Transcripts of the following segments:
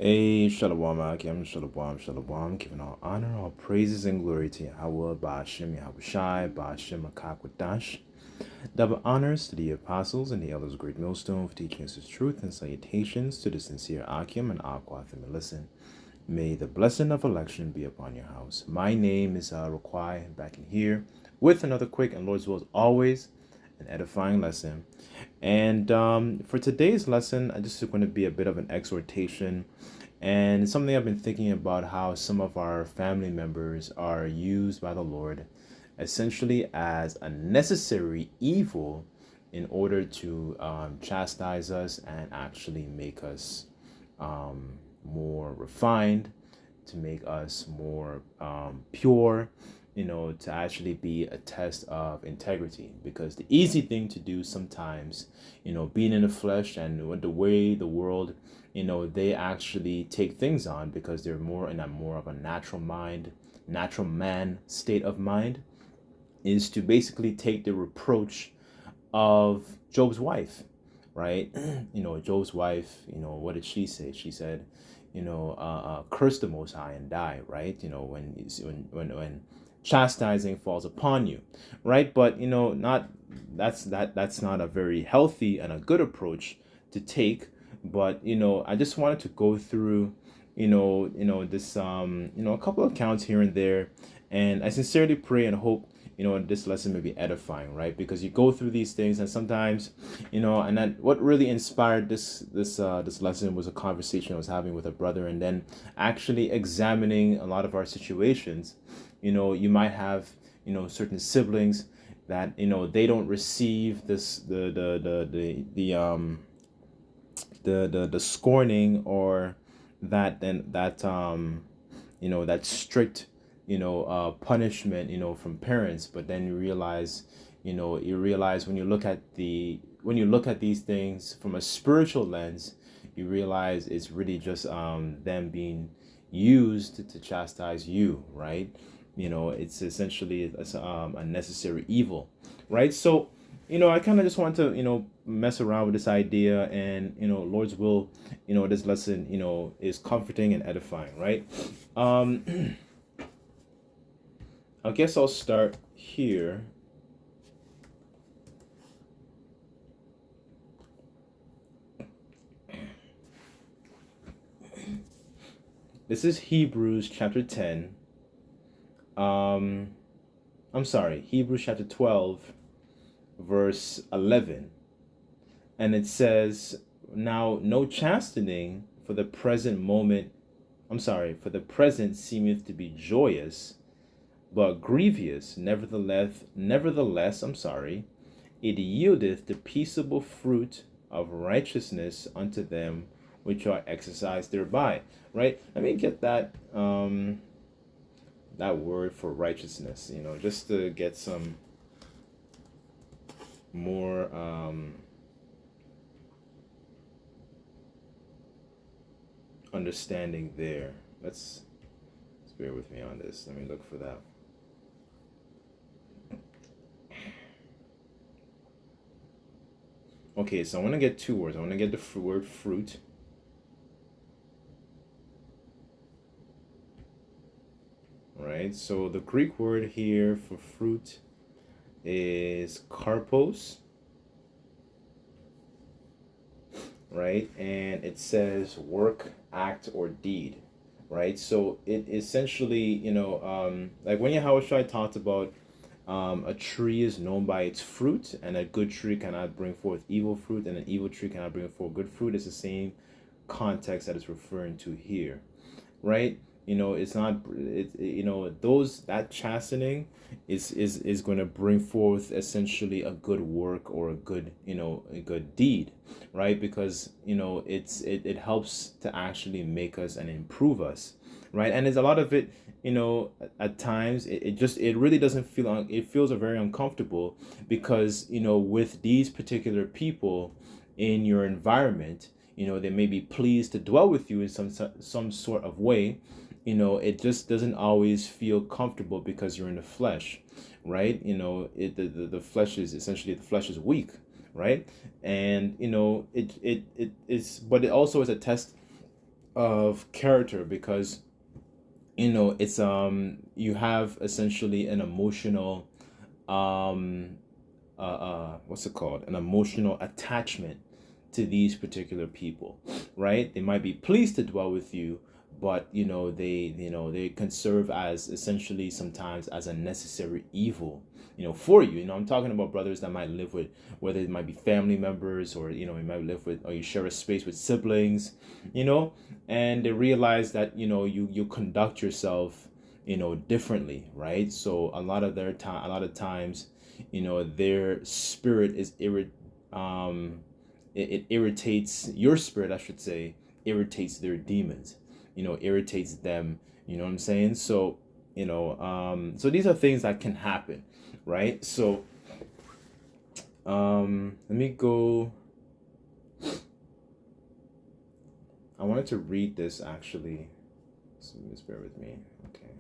Hey, Shalom, Akim, Shalom, Shalom, giving all honor, all praises, and glory to Yahweh, Ba'ashem, Yahushai, Ba'ashem, Akakwadash. Double honors to the apostles and the elders of Great Millstone for teaching us his truth, and salutations to the sincere Akim and Akwathim and listen. May the blessing of election be upon your house. My name is Raquai, back in here with another quick and Lord's will as always, an edifying lesson. And for today's lesson, I just going to be a bit of an exhortation and something I've been thinking about how some of our family members are used by the Lord essentially as a necessary evil in order to chastise us and actually make us more refined, to make us more pure, to actually be a test of integrity. Because the easy thing to do sometimes, being in the flesh and the way the world, they actually take things on because they're more in a more of a natural man state of mind, is to basically take the reproach of Job's wife, right? Job's wife, what did she say? She said, curse the Most High and die, right? When chastising falls upon you, right? But not that's not a very healthy and a good approach to take. But I just wanted to go through, this a couple of accounts here and there, and I sincerely pray and hope this lesson may be edifying, right? Because you go through these things, and sometimes, and then what really inspired this lesson was a conversation I was having with a brother, and then actually examining a lot of our situations. You might have certain siblings that they don't receive this the scorning or that that strict punishment from parents. But then you realize when you look at these things from a spiritual lens, you realize it's really just them being used to chastise you, right? It's essentially a necessary evil, right? So I kind of just want to mess around with this idea, and Lord's will, this lesson is comforting and edifying, right? I guess I'll start here. This is Hebrews chapter 10. Hebrews chapter 12, verse 11. And it says, "Now no chastening for the present seemeth to be joyous, but grievous. Nevertheless, it yieldeth the peaceable fruit of righteousness unto them which are exercised thereby." Right? Let me get that that word for righteousness, just to get some more understanding there. Let's bear with me on this. Let me look for that. Okay, so I want to get two words. I want to get the word fruit. Right, so the Greek word here for fruit is karpos, right? And it says work, act, or deed, right? So it essentially, like when Yahushua talked about a tree is known by its fruit, and a good tree cannot bring forth evil fruit, and an evil tree cannot bring forth good fruit. It's the same context that it's referring to here, right? It's not that chastening is going to bring forth essentially a good work or a good deed, right? Because it helps to actually make us and improve us, right? And there's a lot of it, at times it really doesn't feel it feels very uncomfortable, because with these particular people in your environment, they may be pleased to dwell with you in some sort of way. It just doesn't always feel comfortable because you're in the flesh, right? The flesh is essentially, the flesh is weak, right? And it is, but it also is a test of character, because it's you have essentially an emotional um what's it called, an emotional attachment to these particular people, right? They might be pleased to dwell with you, but they can serve as essentially sometimes as a necessary evil, for you. I'm talking about brothers that might live with, whether it might be family members, or you might live with, or you share a space with siblings, you know and they realize that you conduct yourself differently, right? So a lot of times, their spirit is it irritates your spirit, I should say, irritates their demons, irritates them, what I'm saying? So so these are things that can happen, right? So let me go. I wanted to read this actually, so just bear with me. Okay.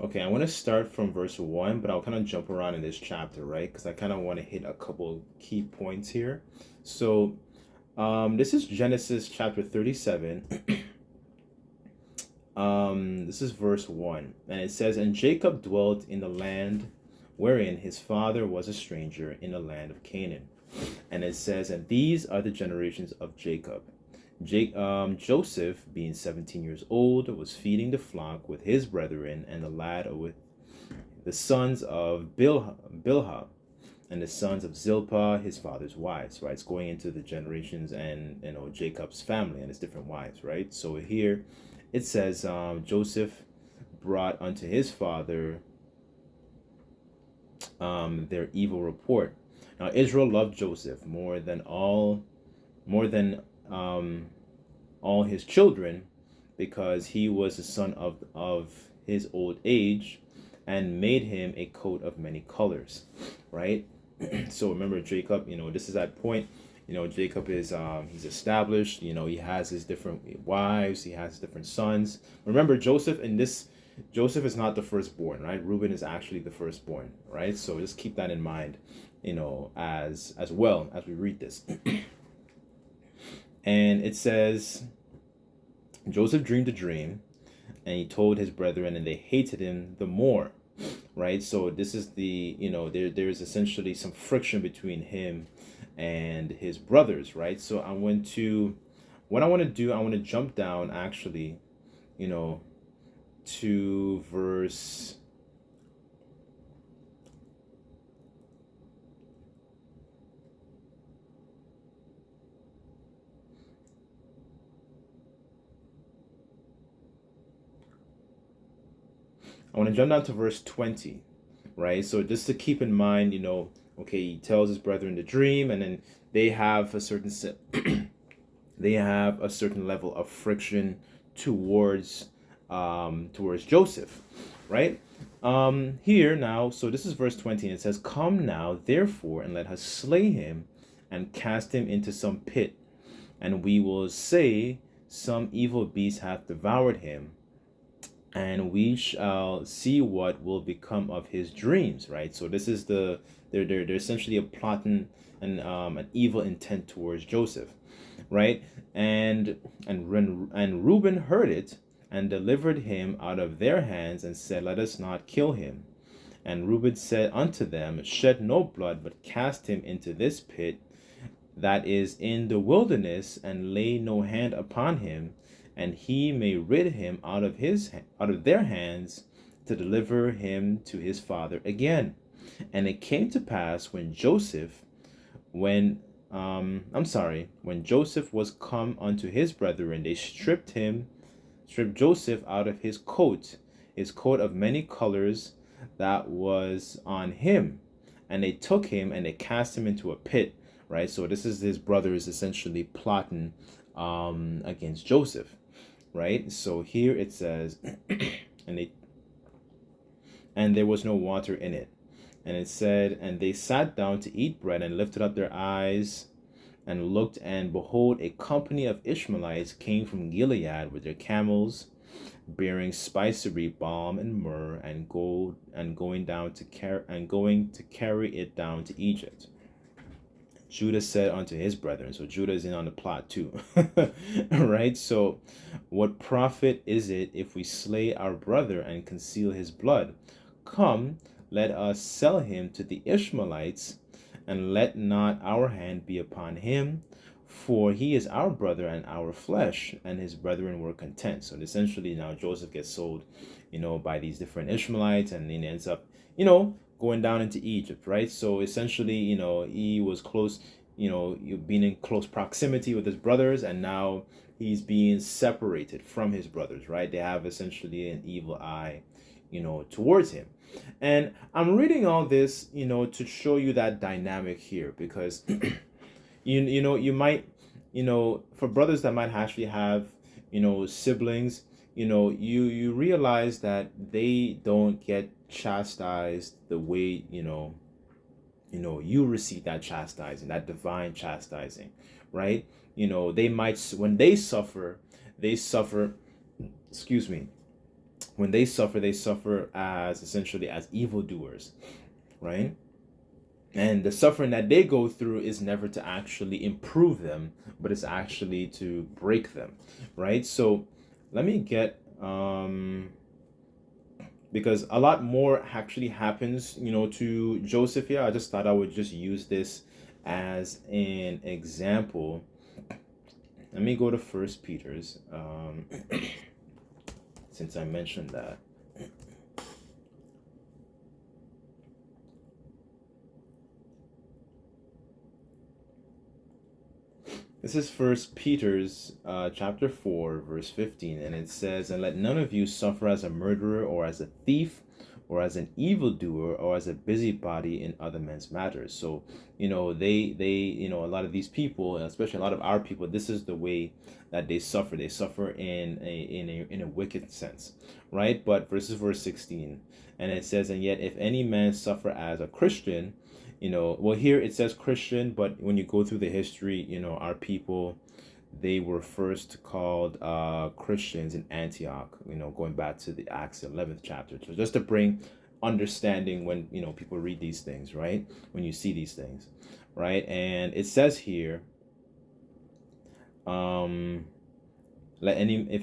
Okay, I want to start from verse 1, but I'll kind of jump around in this chapter, right? Because I kind of want to hit a couple key points here. So, this is Genesis chapter 37. This is verse 1, and it says, "And Jacob dwelt in the land wherein his father was a stranger, in the land of Canaan." And it says, "And these are the generations of Jacob. Joseph, being 17 years old, was feeding the flock with his brethren, and the lad with the sons of Bilhah, and the sons of Zilpah, his father's wives." Right, it's going into the generations, and Jacob's family and his different wives. Right, so here it says, Joseph brought unto his father their evil report. Now Israel loved Joseph more than all his children, because he was the son of his old age, and made him a coat of many colors. Right. So remember, Jacob, this is that point. Jacob is he's established. He has his different wives, he has different sons. Remember, Joseph is not the firstborn, right? Reuben is actually the firstborn, right? So just keep that in mind, as well as we read this. And it says, Joseph dreamed a dream, and he told his brethren, and they hated him the more. Right, so this is there's essentially some friction between him and his brothers, right? So I want to jump down actually, to verse. I want to jump down to verse 20, right? So just to keep in mind, okay, he tells his brethren the dream, and then they have a certain they have a certain level of friction towards Joseph, right? Here now, so this is verse 20, and it says, "Come now, therefore, and let us slay him, and cast him into some pit, and we will say, some evil beast hath devoured him, and we shall see what will become of his dreams." Right, so this is they're essentially a plotting and an evil intent towards Joseph, right? And Reuben heard it, and delivered him out of their hands, and said, "Let us not kill him." And Reuben said unto them, "Shed no blood, but cast him into this pit that is in the wilderness, and lay no hand upon him, and he may rid him out of their hands, to deliver him to his father again." And it came to pass, when when Joseph was come unto his brethren, they stripped Joseph out of his coat of many colors that was on him, and they took him and they cast him into a pit. Right, so this is his brothers essentially plotting against Joseph. Right, so here it says, and there was no water in it. And it said, and they sat down to eat bread and lifted up their eyes and looked, and behold, a company of Ishmaelites came from Gilead with their camels, bearing spicery, balm, and myrrh, and gold, and going to carry it down to Egypt. Judah said unto his brethren, so Judah is in on the plot too, right? So, what profit is it if we slay our brother and conceal his blood? Come, let us sell him to the Ishmaelites, and let not our hand be upon him, for he is our brother and our flesh. And his brethren were content. So essentially now Joseph gets sold, by these different Ishmaelites, and he ends up, going down into Egypt, right? So essentially, he was close, being in close proximity with his brothers, and now he's being separated from his brothers, right? They have essentially an evil eye, towards him. And I'm reading all this, to show you that dynamic here, because you might, for brothers that might actually have, siblings, you realize that they don't get chastised the way, you receive that chastising, that divine chastising, right? They might, when they suffer, excuse me, when they suffer as essentially as evildoers, right? And the suffering that they go through is never to actually improve them, but it's actually to break them, right? So let me get, because a lot more actually happens, to Joseph here. I just thought I would just use this as an example. Let me go to First Peter's, since I mentioned that. This is First Peter's chapter 4, verse 15, and it says, "And let none of you suffer as a murderer, or as a thief, or as an evildoer, or as a busybody in other men's matters." So, they a lot of these people, especially a lot of our people, this is the way that they suffer. They suffer in a wicked sense, right? But verse 16, and it says, "And yet if any man suffer as a Christian," well, here it says Christian, but when you go through the history, our people, they were first called Christians in Antioch, going back to the Acts 11th chapter. So just to bring understanding when, people read these things, right? When you see these things, right? And it says here, if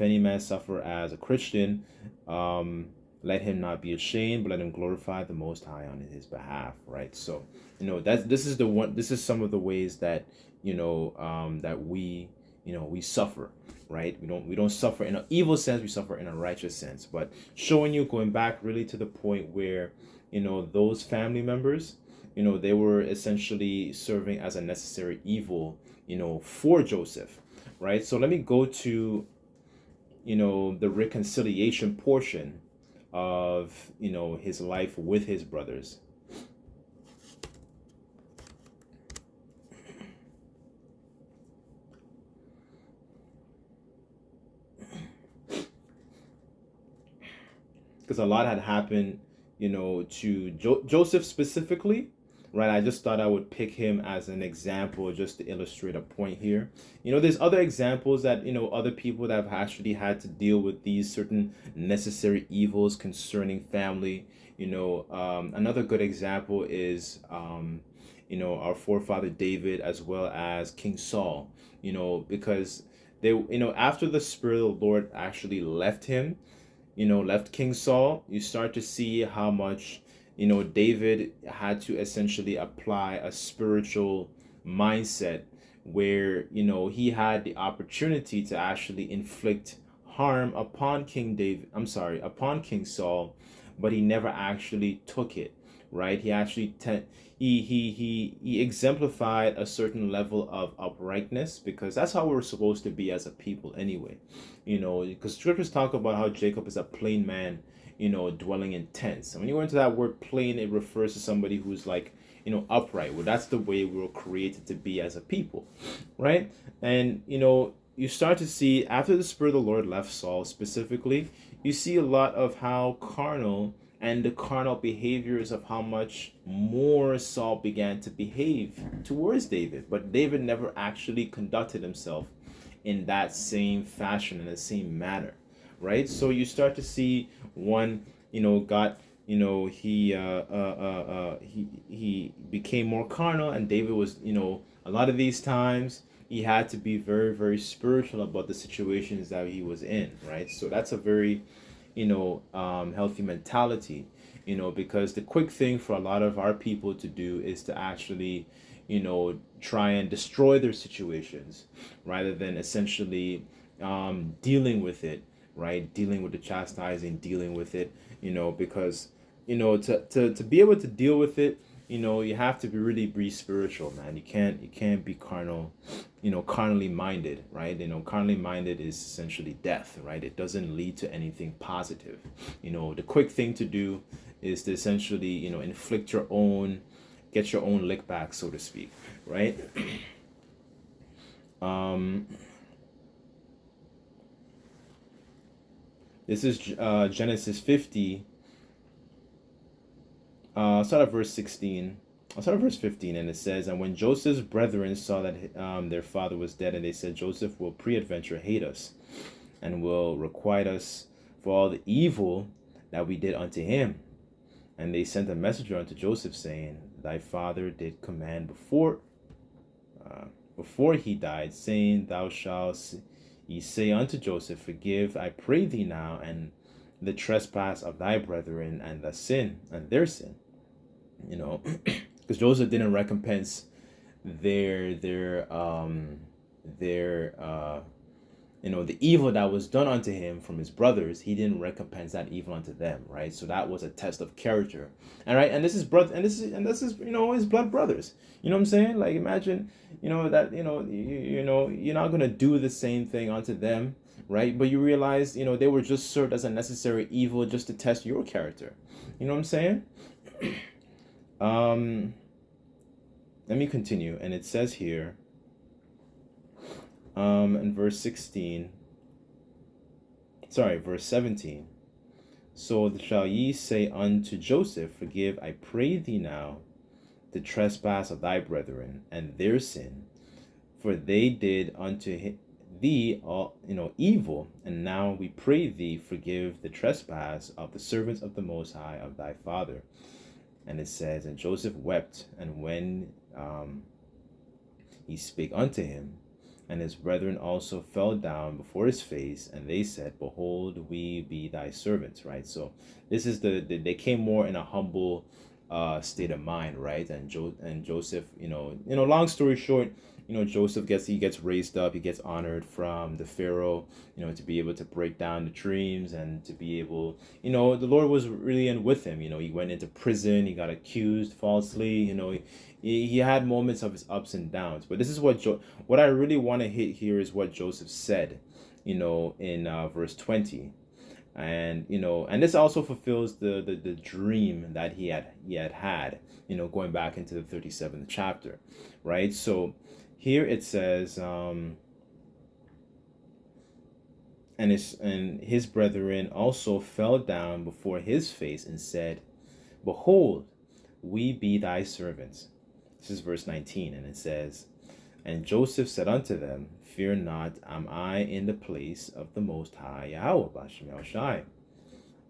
any man suffer as a Christian, let him not be ashamed, but let him glorify the Most High on his behalf, right? So, this is some of the ways that, that we, we suffer, right? We don't suffer in an evil sense, we suffer in a righteous sense. But showing you, going back really to the point where, those family members, they were essentially serving as a necessary evil, for Joseph, right? So let me go to, the reconciliation portion of his life with his brothers. Because a lot had happened, to Joseph specifically, right? I just thought I would pick him as an example just to illustrate a point here. There's other examples that, other people that have actually had to deal with these certain necessary evils concerning family. Another good example is, our forefather David, as well as King Saul, because they, after the Spirit of the Lord actually left him, left King Saul, you start to see how much, David had to essentially apply a spiritual mindset where, he had the opportunity to actually inflict harm upon King Saul, but he never actually took it, right? He actually he exemplified a certain level of uprightness, because that's how we're supposed to be as a people anyway. Because scriptures talk about how Jacob is a plain man, dwelling in tents. And when you go into that word plain, it refers to somebody who's like, upright. Well, that's the way we were created to be as a people, right? And you start to see, after the Spirit of the Lord left Saul specifically, you see a lot of how carnal and the carnal behaviors of how much more Saul began to behave towards David. But David never actually conducted himself in that same fashion, in the same manner, right? So you start to see one, got, he became more carnal, and David was, a lot of these times he had to be very, very spiritual about the situations that he was in, right? So that's a very, healthy mentality, because the quick thing for a lot of our people to do is to actually, try and destroy their situations rather than essentially dealing with it, right? Dealing with the chastising, dealing with it, because, to be able to deal with it, you have to be spiritual, man. You can't be carnal, carnally minded, right? Carnally minded is essentially death, right? It doesn't lead to anything positive. The quick thing to do is to essentially, get your own lick back, so to speak, right? um this is Genesis 50. Start at verse 16. I'll start at verse 15, and it says, "And when Joseph's brethren saw that their father was dead, and they said, Joseph will peradventure hate us, and will requite us for all the evil that we did unto him. And they sent a messenger unto Joseph, saying, Thy father did command before he died, saying, Thou shalt ye say unto Joseph, Forgive, I pray thee now, and the trespass of thy brethren, and the sin, and their sin." Because Joseph didn't recompense their the evil that was done unto him from his brothers. He didn't recompense that evil unto them, right? So that was a test of character. And right, and this is his blood brothers. You know what I'm saying? Like, imagine, that, you're not gonna do the same thing unto them, right? But you realize, they were just served as a necessary evil just to test your character. You know what I'm saying? Let me continue, and it says here, in verse 17, "So shall ye say unto Joseph, Forgive, I pray thee now, the trespass of thy brethren, and their sin, for they did unto thee all evil, and now we pray thee, forgive the trespass of the servants of the Most High of thy father." And it says, "And Joseph wept, and when he spake unto him, and his brethren also fell down before his face, and they said, Behold, we be thy servants," right? So this is they came more in a humble state of mind, right? And Joseph, long story short, Joseph gets raised up, he gets honored from the Pharaoh, to be able to break down the dreams, and to be able, the Lord was really in with him. He went into prison, he got accused falsely, he had moments of his ups and downs. But this is what I really want to hit here is what Joseph said, in verse 20. And and this also fulfills the dream that he had, going back into the 37th chapter, right? So here it says, and his brethren also fell down before his face and said, Behold, we be thy servants. This is verse 19, and it says, "And Joseph said unto them, Fear not, am I in the place of the Most High Yahweh Bashem Yahushai?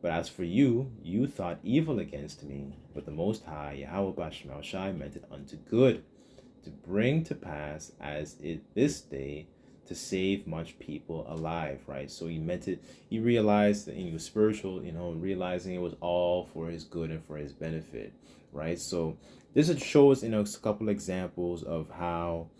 But as for you, you thought evil against me, but the Most High Yahweh Bashem Yahushai meant it unto good, to bring to pass as it this day, to save much people alive," right? So he meant it. He realized that he was spiritual, realizing it was all for his good and for his benefit, right? So this shows, a couple examples of how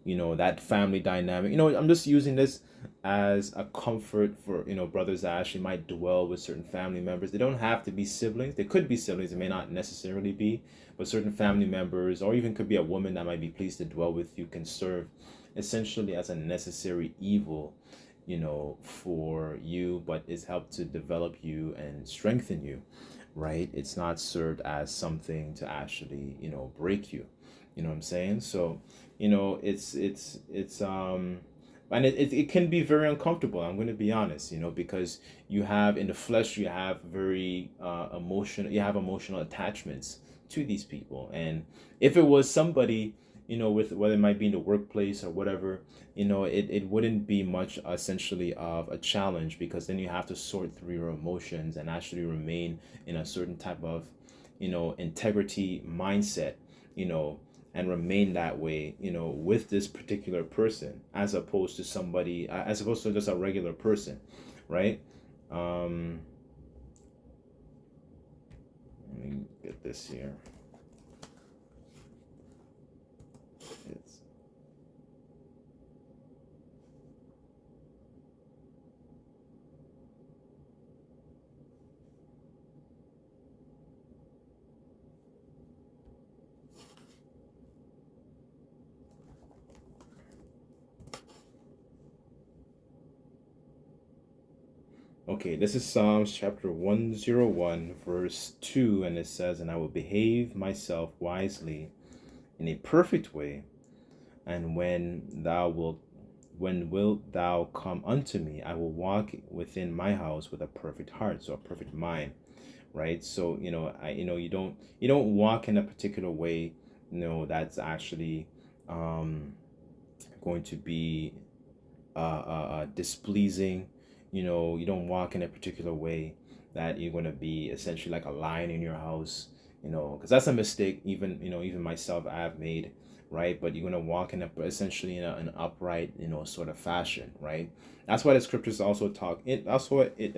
that family dynamic. I'm just using this as a comfort for, brothers that actually might dwell with certain family members. They don't have to be siblings. They could be siblings. It may not necessarily be, but certain family members, or even could be a woman that might be pleased to dwell with you, can serve essentially as a necessary evil, for you, but it's helped to develop you and strengthen you, right? It's not served as something to actually, break you. You know what I'm saying? So, and it can be very uncomfortable. I'm going to be honest, because you have in the flesh, you have very you have emotional attachments to these people. And if it was somebody, with whether it might be in the workplace or whatever, it wouldn't be much essentially of a challenge, because then you have to sort through your emotions and actually remain in a certain type of, integrity mindset, and remain that way, with this particular person, as opposed to somebody, as opposed to just a regular person, right? Let me get this here. It's Okay, this is Psalms chapter 101, verse 2, and it says, "And I will behave myself wisely in a perfect way, and when wilt thou come unto me? I will walk within my house with a perfect heart," so a perfect mind, right? So, you don't walk in a particular way, that's actually going to be displeasing. You don't walk in a particular way that you're going to be essentially like a lion in your house, because that's a mistake. Even myself, I have made, right? But you're going to walk in essentially in an upright, sort of fashion, right? That's why the scriptures also talk. It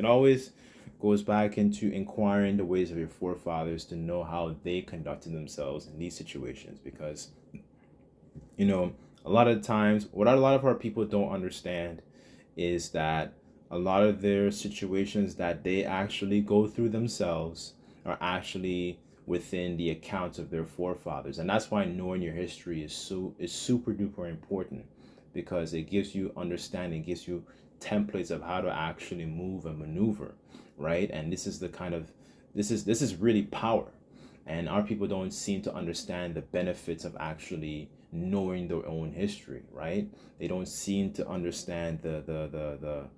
always goes back into inquiring the ways of your forefathers to know how they conducted themselves in these situations, because a lot of times, what a lot of our people don't understand is that a lot of their situations that they actually go through themselves are actually within the accounts of their forefathers. And that's why knowing your history is super duper important, because it gives you understanding, gives you templates of how to actually move and maneuver, right? And this is really power. And our people don't seem to understand the benefits of actually knowing their own history, right? They don't seem to understand the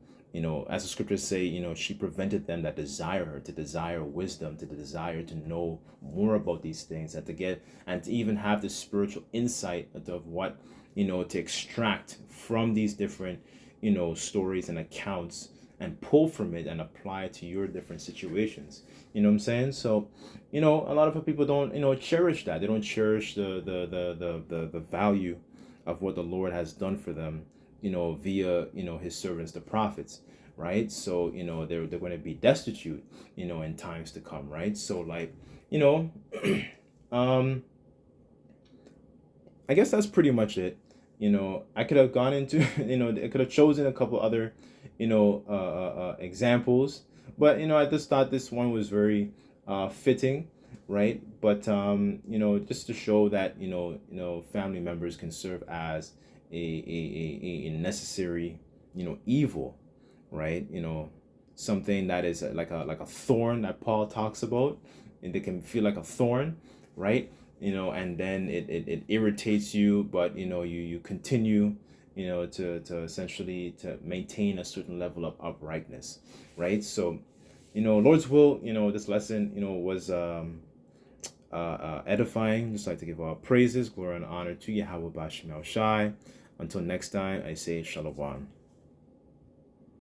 as the scriptures say, she prevented them that desire her, to desire wisdom, to desire to know more about these things, and to get and to even have the spiritual insight of what, to extract from these different, stories and accounts, and pull from it and apply it to your different situations. You know what I'm saying? So, a lot of people don't, cherish that. They don't cherish the value of what the Lord has done for them, via, his servants, the prophets, right? So, they're going to be destitute, in times to come, right? So, like, um, I guess that's pretty much it. I could have gone into, I could have chosen a couple other, examples, but, I just thought this one was very fitting, right? But, just to show that, family members can serve as a necessary, evil, right? Something that is like a thorn that Paul talks about, and they can feel like a thorn, right? And then it irritates you, but you continue, to essentially to maintain a certain level of uprightness, right? So, Lord's will, this lesson, was edifying. Just like to give all praises, glory, and honor to Yahweh Bashim El Shai. Until next time, I say Shalom.